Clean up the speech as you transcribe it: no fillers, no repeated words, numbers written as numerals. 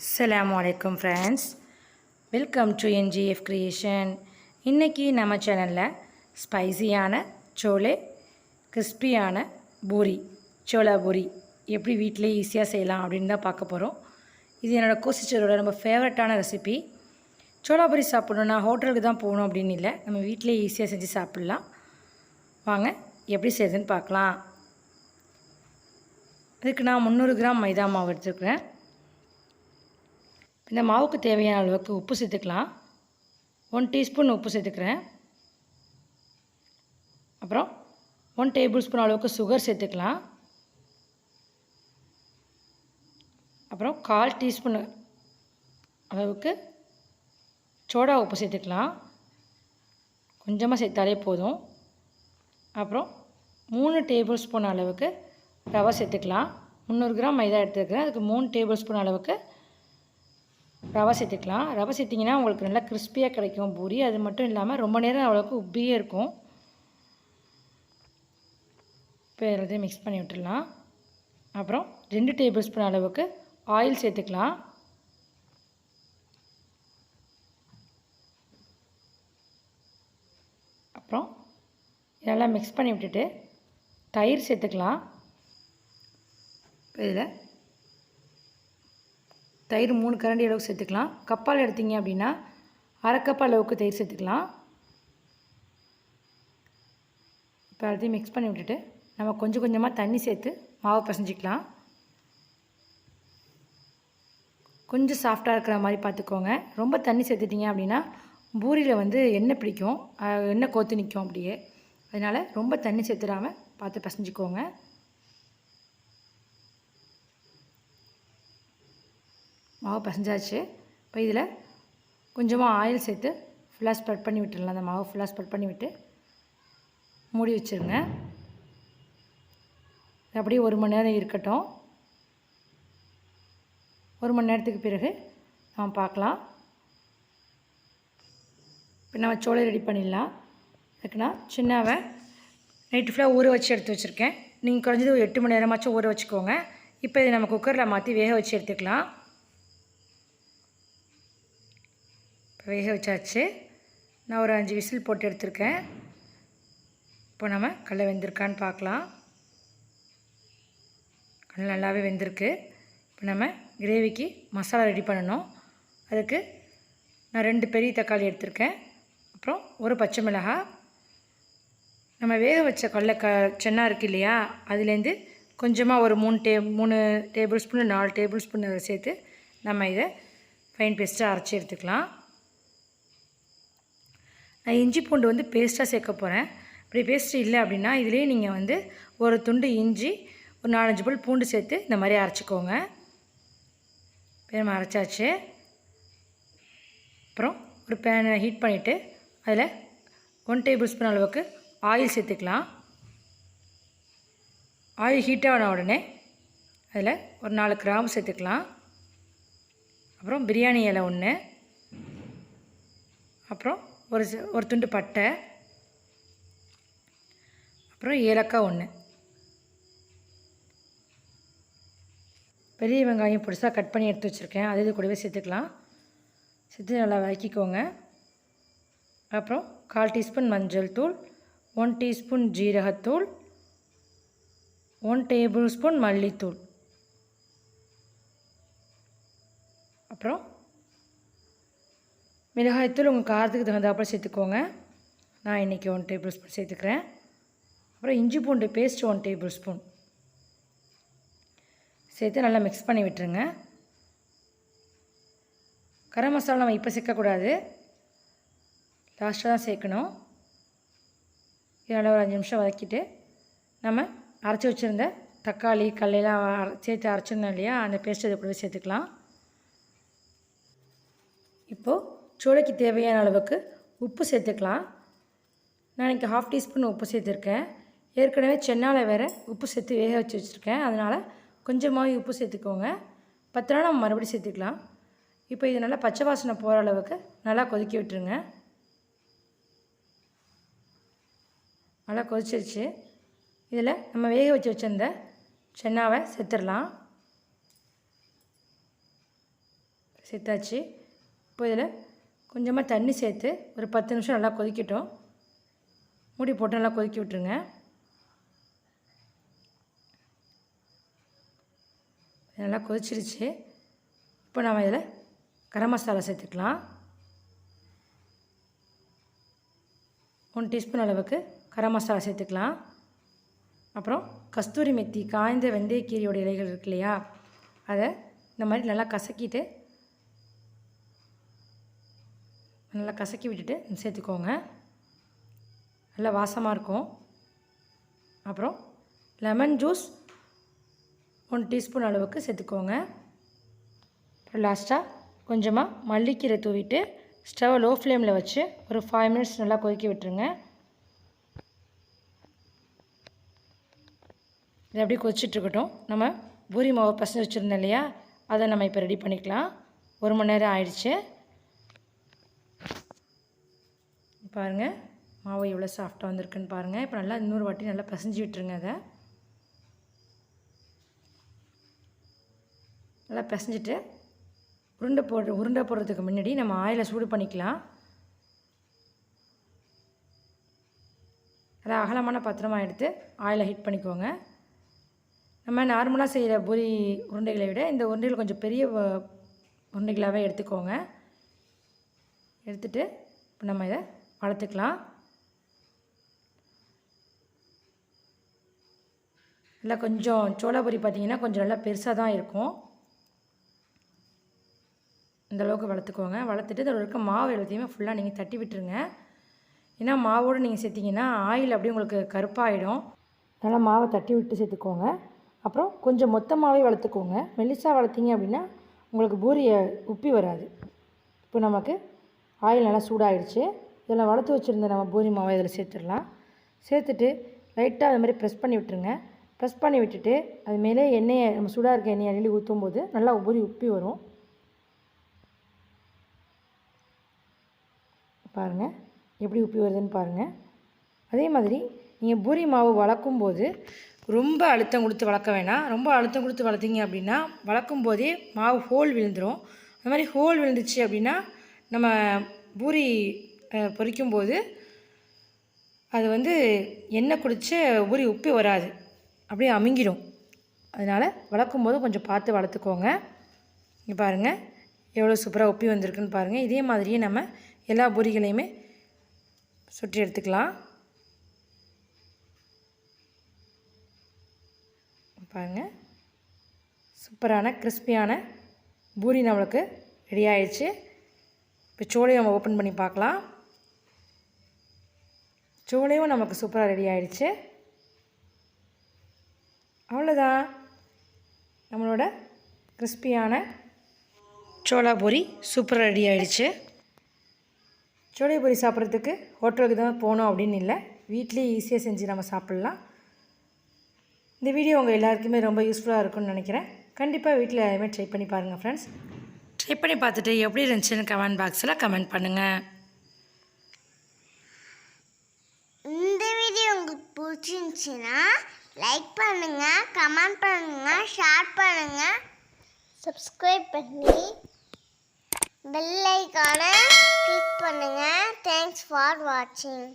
Assalamualaikum friends, welcome to NGF Creation. இன்னைக்கு நம்ம சேனலில் ஸ்பைசியான சோலே கிறிஸ்பியான பூரி சோளா பூரி எப்படி வீட்டிலே ஈஸியாக செய்யலாம் அப்படின்னு தான் பார்க்க போகிறோம். இது என்னோடய கோசிஸ்டரோட ரொம்ப ஃபேவரட்டான ரெசிபி. சோளா பூரி சாப்பிட்ணுன்னா ஹோட்டலுக்கு தான் போகணும் அப்படின்னு இல்லை, நம்ம வீட்டிலே ஈஸியாக செஞ்சு சாப்பிட்லாம். வாங்க எப்படி செய்யுதுன்னு பார்க்கலாம். அதுக்கு நான் 300 கிராம் மைதா மாவு எடுத்துருக்கிறேன். இந்த மாவுக்கு தேவையான அளவுக்கு உப்பு சேர்த்துக்கலாம். 1 டீஸ்பூன் உப்பு சேர்த்துக்கிறேன். அப்புறம் 1 டேபிள் ஸ்பூன் அளவுக்கு சுகர் சேர்த்துக்கலாம். அப்புறம் 1/4 டீஸ்பூன் அளவுக்கு சோடா உப்பு சேர்த்துக்கலாம். கொஞ்சமாக சேர்த்தாலே போதும். அப்புறம் 3 டேபிள் ஸ்பூன் அளவுக்கு ரவை சேர்த்துக்கலாம். 300 கிராம் மைதா எடுத்துக்கிறேன், அதுக்கு 3 டேபிள் ஸ்பூன் அளவுக்கு ரவை சேர்த்துக்கலாம். ரவை சேர்த்திங்கன்னா உங்களுக்கு நல்லா கிறிஸ்பியாக கிடைக்கும் பூரி. அது மட்டும் இல்லாமல் ரொம்ப நேரம் அவ்வளோக்கு உப்பியே இருக்கும். இப்போ எல்லாத்தையும் மிக்ஸ் பண்ணி விட்டுடலாம். அப்புறம் 2 டேபிள் ஸ்பூன் அளவுக்கு ஆயில் சேர்த்துக்கலாம். அப்புறம் இதெல்லாம் மிக்ஸ் பண்ணி விட்டுட்டு தயிர் சேர்த்துக்கலாம். இதில் தயிர் 3 கரண்டி அளவுக்கு சேர்த்துக்கலாம். கப்பால் எடுத்திங்க அப்படின்னா 1/2 கப் அளவுக்கு தயிர் சேர்த்துக்கலாம். இப்போ எல்லாத்தையும் மிக்ஸ் பண்ணி விட்டுட்டு நம்ம கொஞ்சம் கொஞ்சமாக தண்ணி சேர்த்து மாவு பிசைஞ்சிக்கலாம். கொஞ்சம் சாஃப்டாக இருக்கிற மாதிரி பார்த்துக்கோங்க. ரொம்ப தண்ணி சேர்த்துட்டிங்க அப்படின்னா பூரியில் எண்ணெய் பிடிக்கும், எண்ணெய் கோத்து நிற்கும் அப்படியே. அதனால் ரொம்ப தண்ணி சேர்த்துடாமல் பார்த்து பிசைஞ்சிக்கோங்க. மாவு பிசைஞ்சாச்சு. இப்போ இதில் கொஞ்சமாக ஆயில் சேர்த்து ஃபுல்லாக ஸ்ப்ரெட் பண்ணி விட்டுடலாம். அந்த மாவு ஃபுல்லாக ஸ்ப்ரெட் பண்ணி விட்டு மூடி வச்சுருங்க. அப்படியே 1 மணி நேரம் இருக்கட்டும். 1 மணி நேரத்துக்கு பிறகு நம்ம பார்க்கலாம். இப்போ நம்ம சோளை ரெடி பண்ணிடலாம். அதுக்கு நான் சின்னாவை நைட்டு ஃபுல்லாக ஊற வச்சு எடுத்து வச்சுருக்கேன். நீங்கள் குறைஞ்சது ஒரு 8 மணி நேரமாச்சும் ஊற வச்சுக்கோங்க. இப்போ இதை நம்ம குக்கரில் மாற்றி வேக வச்சு எடுத்துக்கலாம். வேக வச்சாச்சு. நான் ஒரு 5 விசில் போட்டு எடுத்திருக்கேன். இப்போ நம்ம கடலை வெந்திருக்கான்னு பார்க்கலாம். கடலை நல்லாவே வெந்திருக்கு. இப்போ நம்ம கிரேவிக்கு மசாலா ரெடி பண்ணணும். அதுக்கு நான் 2 பெரிய தக்காளி எடுத்திருக்கேன். அப்புறம் ஒரு பச்சை மிளகாய், நம்ம வேக வச்ச கடலை சென்னா இருக்குது இல்லையா, அதுலேருந்து கொஞ்சமாக ஒரு 3 டேபிள் ஸ்பூன் 4 டேபிள் ஸ்பூன் சேர்த்து நம்ம இதை ஃபைன் பேஸ்ட்டாக அரைச்சி எடுத்துக்கலாம். நான் இஞ்சி பூண்டு பேஸ்ட்டாக சேர்க்க போகிறேன். இப்படி பேஸ்ட்டு இல்லை அப்படின்னா இதிலே நீங்கள் ஒரு துண்டு இஞ்சி, ஒரு 4-5 பல் பூண்டு சேர்த்து இந்த மாதிரி அரைச்சிக்கோங்க. இப்போ நம்ம அரைச்சாச்சு. அப்புறம் ஒரு பேனை ஹீட் பண்ணிவிட்டு அதில் 1 டேபிள் ஸ்பூன் அளவுக்கு ஆயில் சேர்த்துக்கலாம். ஆயில் ஹீட்டான உடனே அதில் ஒரு 4 கிராம்பு சேர்த்துக்கலாம். அப்புறம் பிரியாணி இலை 1, அப்புறம் ஒரு துண்டு பட்டை, அப்புறம் ஏலக்காய் 1, பெரிய வெங்காயம் பொடிசாக கட் பண்ணி எடுத்து வச்சுருக்கேன், அது இது கூடவே சேர்த்துக்கலாம். சேர்த்து நல்லா வதக்கிக்கோங்க. அப்புறம் 1/4 டீஸ்பூன் மஞ்சள் தூள், 1 டீஸ்பூன் ஜீரகத்தூள், 1 டேபிள் ஸ்பூன் மல்லித்தூள், அப்புறம் மிளகாய்த்தூள் உங்கள் காரத்துக்கு தகுந்தாப்பில் சேர்த்துக்கோங்க. நான் இன்றைக்கி 1 டேபிள் ஸ்பூன் சேர்த்துக்கிறேன். அப்புறம் இஞ்சி பூண்டு பேஸ்ட் 1 டேபிள் ஸ்பூன் சேர்த்து நல்லா மிக்ஸ் பண்ணி விட்டுருங்க. கரம் மசாலா நம்ம இப்போ சேர்க்கக்கூடாது, லாஸ்ட்டாக தான் சேர்க்கணும். இதனால் ஒரு 5 நிமிஷம் வதக்கிட்டு நம்ம அரைச்சி வச்சுருந்த தக்காளி கடலையெல்லாம் சேர்த்து அரைச்சிருந்தோம் இல்லையா, அந்த பேஸ்ட் இதை கூட சேர்த்துக்கலாம். இப்போது சோளைக்கு தேவையான அளவுக்கு உப்பு சேர்த்துக்கலாம். நான் இன்றைக்கி 1/2 டீஸ்பூன் உப்பு சேர்த்துருக்கேன். ஏற்கனவே சென்னால் வேறு உப்பு சேர்த்து வேக வச்சு வச்சுருக்கேன், அதனால் கொஞ்சமாக உப்பு சேர்த்துக்கோங்க. பத்தனா நம்ம மறுபடியும் சேர்த்துக்கலாம். இப்போ இது நல்லா பச்சை வாசனை போகிற அளவுக்கு நல்லா கொதிக்க விட்டுருங்க. நல்லா கொதிச்சிருச்சு. இதில் நம்ம வேக வச்சு வச்சுருந்த சென்னாவை சேர்த்துடலாம். சேர்த்தாச்சு. இப்போ இதில் கொஞ்சமாக தண்ணி சேர்த்து ஒரு 10 நிமிஷம் நல்லா கொதிக்கட்டும். மூடி போட்டு நல்லா கொதிக்க விட்டுருங்க. நல்லா கொதிச்சிருச்சு. இப்போ நம்ம இதில் கரம் மசாலா சேர்த்துக்கலாம். 1 டீஸ்பூன் அளவுக்கு கரம் மசாலா சேர்த்துக்கலாம். அப்புறம் கஸ்தூரி மெத்தி, காய்ந்த வெந்தயக்கீரையோட இலைகள் இருக்கு இல்லையா, அதை இந்த மாதிரி நல்லா கசக்கி விட்டுட்டு சேர்த்துக்கோங்க. நல்லா வாசமாக இருக்கும். அப்புறம் லெமன் ஜூஸ் 1 டீஸ்பூன் அளவுக்கு சேர்த்துக்கோங்க. அப்புறம் லாஸ்ட்டாக கொஞ்சமாக மல்லிக்கீரை தூவிட்டு ஸ்டவ் லோ ஃப்ளேமில் வச்சு ஒரு 5 மினிட்ஸ் நல்லா கொதிக்க விட்டுருங்க. இது அப்படியே கொதிச்சிட்ருக்கட்டும். நம்ம பூரி மாவு பசங்க வச்சுருந்தோம் இல்லையா, அதை நம்ம இப்போ ரெடி பண்ணிக்கலாம். 1 மணி நேரம் ஆயிடுச்சு. பாருங்கள் மாவு எவ்வளோ சாஃப்டாக வந்திருக்குன்னு பாருங்கள். இப்போ நல்லா இன்னொரு வாட்டி நல்லா பிசைஞ்சு விட்டுருங்க. அதை நல்லா பிசைஞ்சிட்டு உருண்டை போடுறதுக்கு முன்னாடி நம்ம ஆயிலை சூடு பண்ணிக்கலாம். நல்லா அகலமான பாத்திரமாக எடுத்து ஆயிலை ஹீட் பண்ணிக்கோங்க. நம்ம நார்மலாக செய்கிற பூரி உருண்டைகளை விட இந்த உருண்டைகள் கொஞ்சம் பெரிய உருண்டைகளாகவே எடுத்துக்கோங்க. எடுத்துகிட்டு இப்போ நம்ம இதை வளர்த்துக்கலாம். நல்லா கொஞ்சம் சோளா பூரி பார்த்திங்கன்னா கொஞ்சம் நல்லா பெருசாக தான் இருக்கும். இந்தளவுக்கு வளர்த்துக்கோங்க. வளர்த்துட்டு இதில் இருக்க மாவு எல்லாத்தையுமே ஃபுல்லாக நீங்கள் தட்டி விட்டுருங்க. ஏன்னா மாவோடு நீங்கள் சேர்த்திங்கன்னா ஆயில் அப்படியே உங்களுக்கு கருப்பாகிடும். நல்லா மாவை தட்டி விட்டு சேர்த்துக்கோங்க. அப்புறம் கொஞ்சம் மொத்தமாகவே வளர்த்துக்கோங்க. மெல்லிசாக வளர்த்திங்க அப்படின்னா உங்களுக்கு பூரியை உப்பி வராது. இப்போ நமக்கு ஆயில் நல்லா சூடாகிடுச்சு. இதில் வளர்த்து வச்சுருந்த நம்ம பூரி மாவை இதில் சேர்த்துடலாம். சேர்த்துட்டு லைட்டாக அது மாதிரி ப்ரெஸ் பண்ணி விட்டுருங்க. ப்ரெஸ் பண்ணி விட்டுட்டு அது மேலே எண்ணெயை நம்ம சூடாக இருக்க எண்ணெயை அள்ளி ஊற்றும் போது நல்லா பூரி உப்பி வரும். பாருங்கள் எப்படி உப்பி வருதுன்னு பாருங்கள். அதே மாதிரி நீங்கள் பூரி மாவு வளர்க்கும்போது ரொம்ப அழுத்தம் கொடுத்து வளர்க்க வேணாம். ரொம்ப அழுத்தம் கொடுத்து வளர்த்திங்க அப்படின்னா வளர்க்கும் போதே மாவு ஹோல் விழுந்துடும். அந்த மாதிரி ஹோல் விழுந்துச்சு அப்படின்னா நம்ம பூரி பொரிக்கும்போது அது வந்து எண்ணெய் குடித்து பூரி உப்பி வராது, அப்படியே அமுங்கிடும். அதனால் வளர்க்கும்போது கொஞ்சம் பார்த்து வளர்த்துக்கோங்க. இங்கே பாருங்கள் எவ்வளோ சூப்பராக உப்பி வந்திருக்குன்னு பாருங்கள். இதே மாதிரியே நம்ம எல்லா பூரிகளையுமே சுற்றி எடுத்துக்கலாம். பாருங்கள் சூப்பரான கிறிஸ்பியான பூரி நம்மளுக்கு ரெடி ஆயிடுச்சு. இப்போ சோளையும் நம்ம ஓப்பன் பண்ணி பார்க்கலாம். சோளையும் நமக்கு சூப்பராக ரெடி ஆயிடுச்சு. அவ்வளோதான், நம்மளோட கிறிஸ்பியான சோளா பூரி சூப்பராக ரெடி ஆயிடுச்சு. சோளை பூரி சாப்பிட்றதுக்கு ஹோட்டலுக்கு தான் போகணும் அப்படின்னு இல்லை, வீட்லேயே ஈஸியாக செஞ்சு நம்ம சாப்பிட்லாம். இந்த வீடியோ உங்கள் எல்லாருக்குமே ரொம்ப யூஸ்ஃபுல்லாக இருக்கும்னு நினைக்கிறேன். கண்டிப்பாக வீட்டில் எல்லாருமே ட்ரை பண்ணி பாருங்கள் ஃப்ரெண்ட்ஸ். ட்ரை பண்ணி பார்த்துட்டு எப்படி இருந்துச்சுன்னு கமெண்ட் பாக்ஸில் கமெண்ட் பண்ணுங்கள். இந்த வீடியோ உங்களுக்கு பிடிச்சிருந்துச்சின்னா லைக் பண்ணுங்கள், கமெண்ட் பண்ணுங்கள், ஷேர் பண்ணுங்கள், சப்ஸ்கிரைப் பண்ணி பெல் ஐகானை கிளிக் பண்ணுங்கள். தேங்க்ஸ் ஃபார் வாட்சிங்.